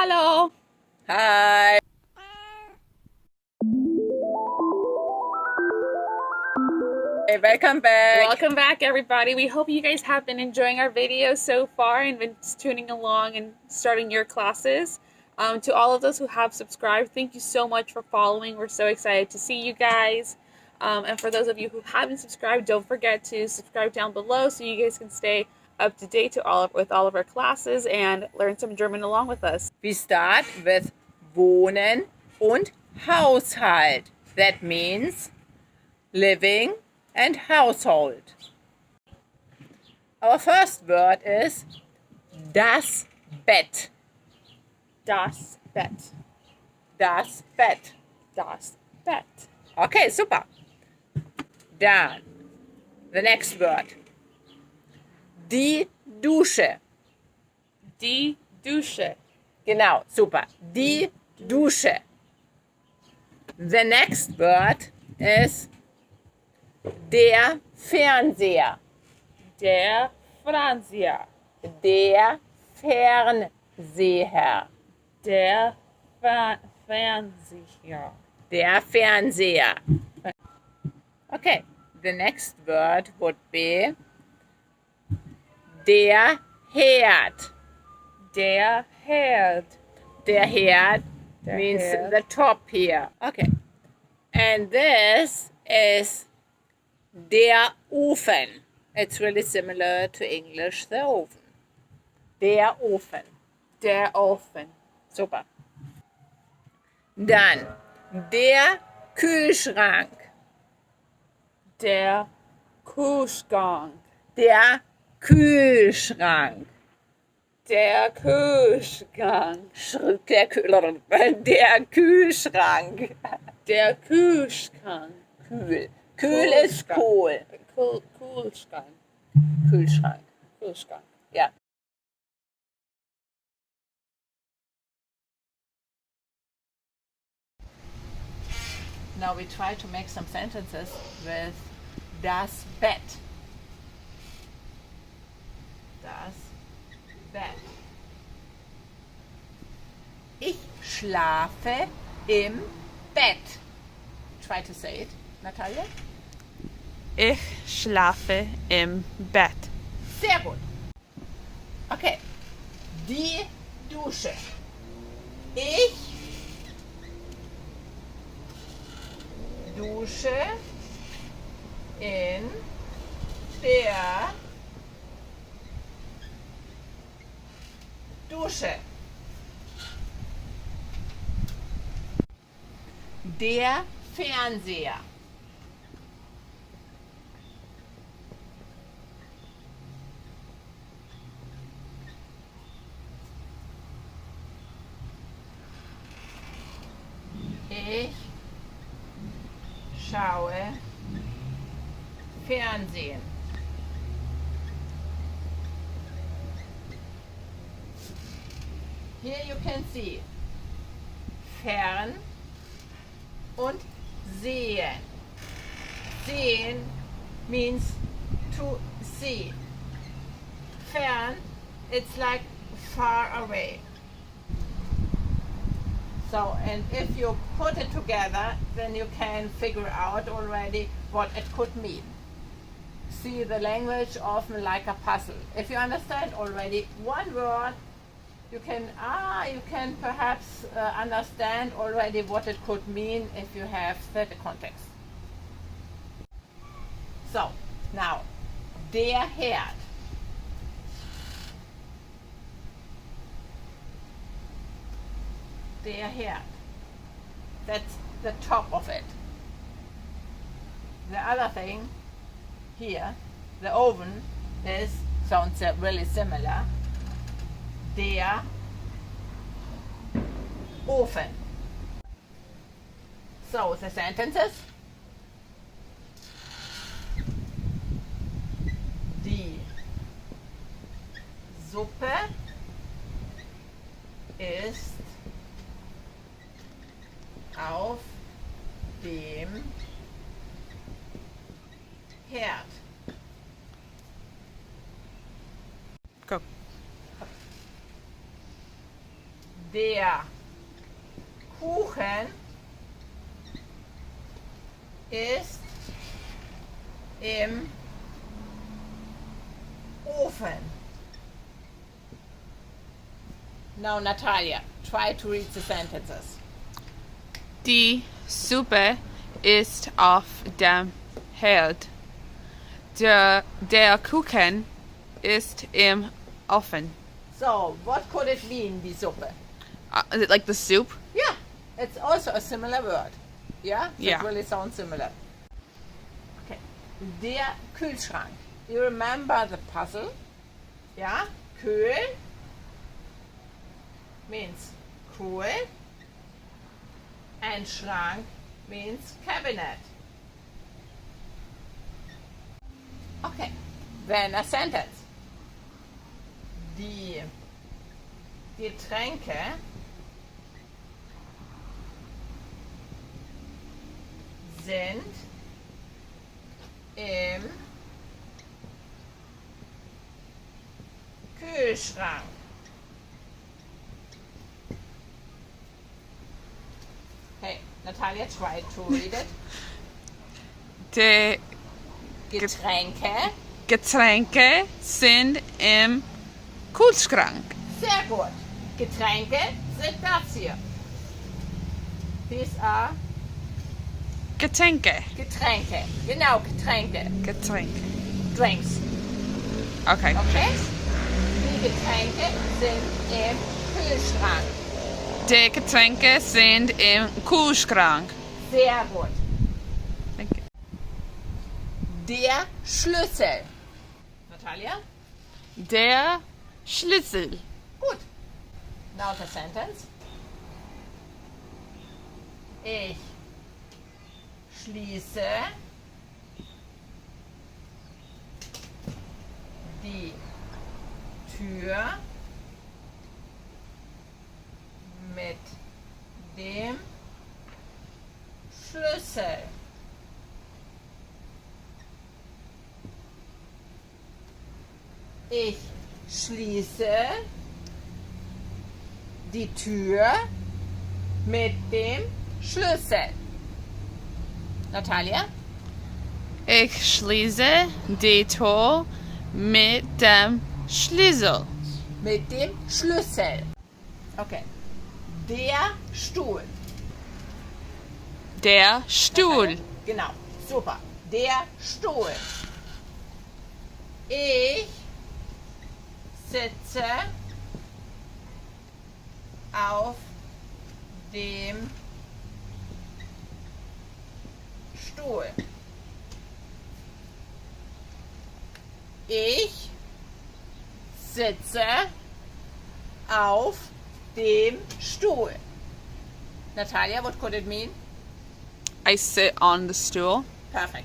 Hallo. Hi. Hey, welcome back. Welcome back, everybody. We hope you guys have been enjoying our videos so far and been tuning along and starting your classes. To all of those who have subscribed, thank you so much for following. We're so excited to see you guys. And for those of you who haven't subscribed, don't forget to subscribe down below so you guys can stay up to date with all of our classes and learn some German along with us. We start with Wohnen und Haushalt. That means living and household. Our first word is das Bett. Das Bett. Das Bett. Das Bett. Okay, super. Dann, the next word. Die Dusche. Die Dusche. Genau, super. Die Dusche. The next word is der Fernseher. Der Fernseher. Der Fernseher. Der Fernseher. Der Fernseher. Okay, the next word would be der Herd. Der Herd. Der Herd Der means Herd. the top here. Okay. And this is der Ofen. It's really similar to English, the oven. Der Ofen. Der Ofen. Super. Dann der Kühlschrank. Der Kühlschrank. Der Kühlschrank. Der Kühlschrank. Der Kühlschrank. Der Kühlschrank. Kühl. Kühl ist cool. Kühlschrank. Kühlschrank. Kühlschrank. Ja. Now we try to make some sentences with das Bett. Das Bett. Ich schlafe im Bett. Try to say it, Natalia. Ich schlafe im Bett. Sehr gut. Okay. Die Dusche. Ich dusche in der Dusche. Der Fernseher. Ich schaue Fernsehen. Here you can see fern und sehen. Sehen means to see. Fern, it's like far away. So, and if you put it together, then you can figure out already what it could mean. See the language often like a puzzle. If you understand already one word, you can perhaps understand already what it could mean if you have the context. So, now, der Herd. Der Herd. That's the top of it. The other thing here, the oven, sounds really similar. Der Ofen. So, the sentences. Die Suppe ist auf dem Herd. Go. Der Kuchen ist im Ofen. Now, Natalia, try to read the sentences. Die Suppe ist auf dem Herd. Der Kuchen ist im Ofen. So, what could it mean, die Suppe? Is it like the soup? Yeah, it's also a similar word. Yeah? Yeah. It really sounds similar. Okay. Der Kühlschrank. You remember the puzzle? Yeah? Kühl means cool. And Schrank means cabinet. Okay. Then a sentence. Die Getränke sind im Kühlschrank. Hey, Natalia, try to read it. Die Getränke sind im Kühlschrank. Sehr gut. Getränke sind das hier. These are Getränke. Getränke. Genau, Getränke. Drinks. Okay. Okay? Die Getränke sind im Kühlschrank. Die Getränke sind im Kühlschrank. Sehr gut. Thank you. Der Schlüssel. Natalia? Der Schlüssel. Gut. Now the sentence. Ich schließe die Tür mit dem Schlüssel. Ich schließe die Tür mit dem Schlüssel. Natalia? Ich schließe die Tür mit dem Schlüssel. Mit dem Schlüssel. Okay. Der Stuhl. Der Stuhl. Genau. Super. Der Stuhl. Ich sitze auf dem Stuhl. Ich sitze auf dem Stuhl. Natalia, what could it mean? I sit on the stool. Perfect.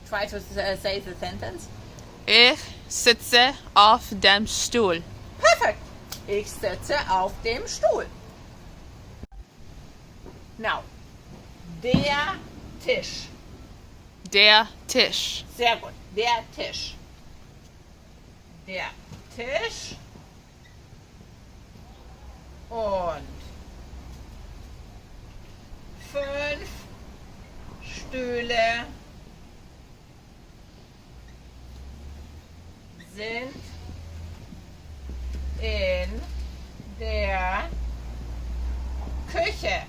Try to say the sentence. Ich sitze auf dem Stuhl. Perfect. Ich sitze auf dem Stuhl. Now, der Tisch. Der Tisch. Sehr gut. Der Tisch. Der Tisch. Und 5 Stühle sind in der Küche.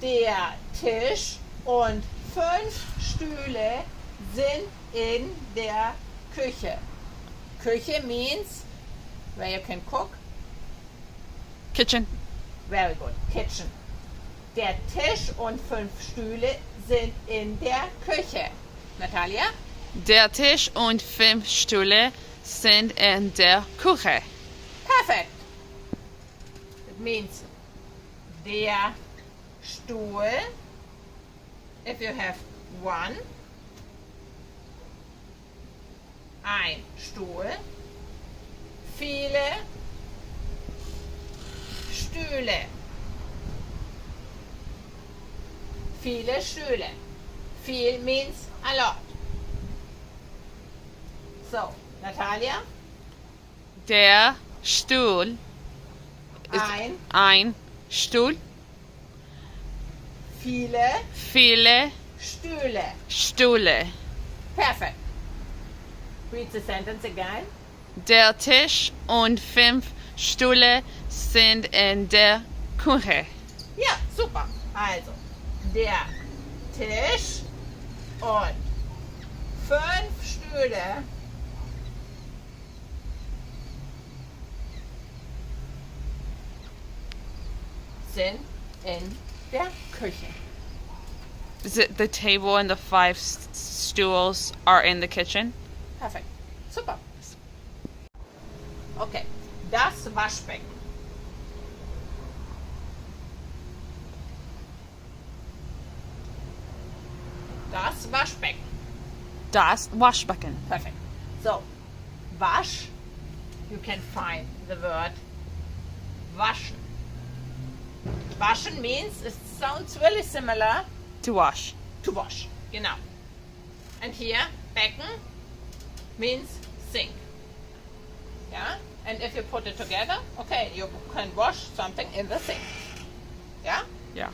Der Tisch und 5 Stühle sind in der Küche. Küche means where you can cook. Kitchen. Very good. Kitchen. Der Tisch und 5 Stühle sind in der Küche. Natalia? Der Tisch und 5 Stühle sind in der Küche. Perfect. It means der Stuhl, if you have one, ein Stuhl, viele Stühle. Viele Stühle. Viel means, a lot. So, Natalia, 5 Der Stuhl ist ein Stuhl. Viele Stühle. Stühle. Perfect. Read the sentence again. Der Tisch und 5 Stühle sind in der Küche. Ja, super. Also, der Tisch und 5 Stühle sind in der Küche. Is it the table and the 5 stools are in the kitchen? Perfekt. Super. Okay. Das Waschbecken. Das Waschbecken. Das Waschbecken. Perfect. So, wasch, you can find the word waschen. Waschen means, it sounds really similar To wash. to wash. Genau. And here, Becken means sink. Yeah? And if you put it together, okay, you can wash something in the sink. Yeah? Yeah.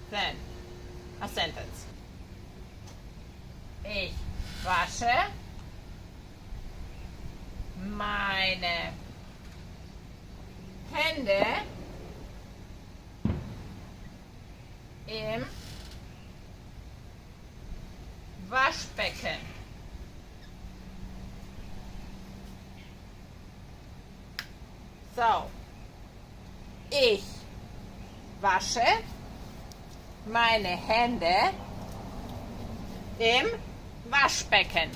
Then, a sentence. Ich wasche meine Hände im Waschbecken. So, ich wasche meine Hände im Waschbecken.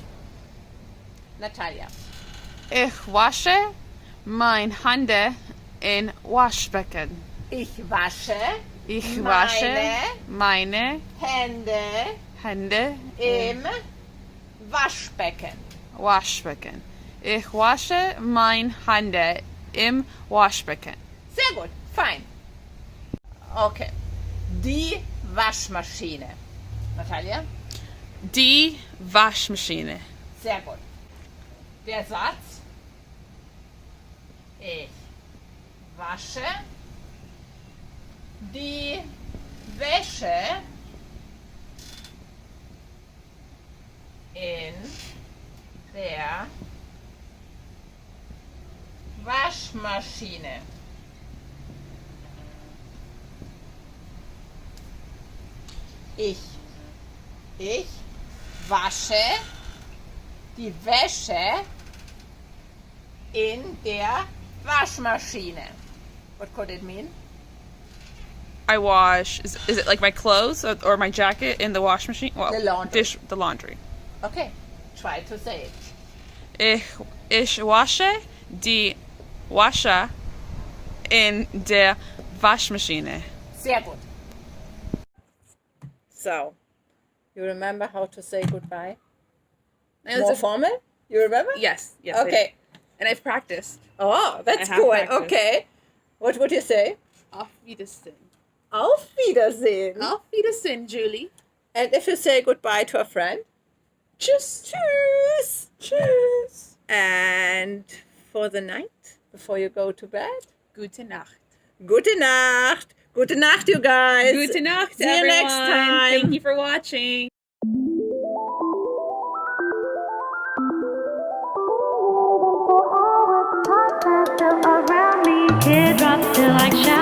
Natalia. Ich wasche meine Hände in Waschbecken. Ich wasche Ich wasche meine Hände Hände im Waschbecken. Waschbecken. Ich wasche meine Hände im Waschbecken. Sehr gut, fein. Okay. Die Waschmaschine. Natalia? Die Waschmaschine. Sehr gut. Der Satz. Ich wasche die Wäsche in der Waschmaschine. Ich wasche die Wäsche in der Waschmaschine. What could it mean? I wash. Is it like my clothes or my jacket in the wash machine? Well, The laundry. The laundry. Okay, try to say it. Ich wasche die Wäsche in der Waschmaschine. Sehr gut. So, you remember how to say goodbye? More formal? You remember? Yes. Okay. And I've practiced. Oh, that's I have good. practiced. Okay. What would you say? Auf Wiedersehen. Auf Wiedersehen. Auf Wiedersehen, Julie. And if you say goodbye to a friend? Tschüss. Tschüss. Tschüss. And for the night, before you go to bed? Gute Nacht. Gute Nacht. Gute Nacht, you guys. Gute Nacht, See you everyone. next time. Thank you for watching. Around me, teardrops still like showers.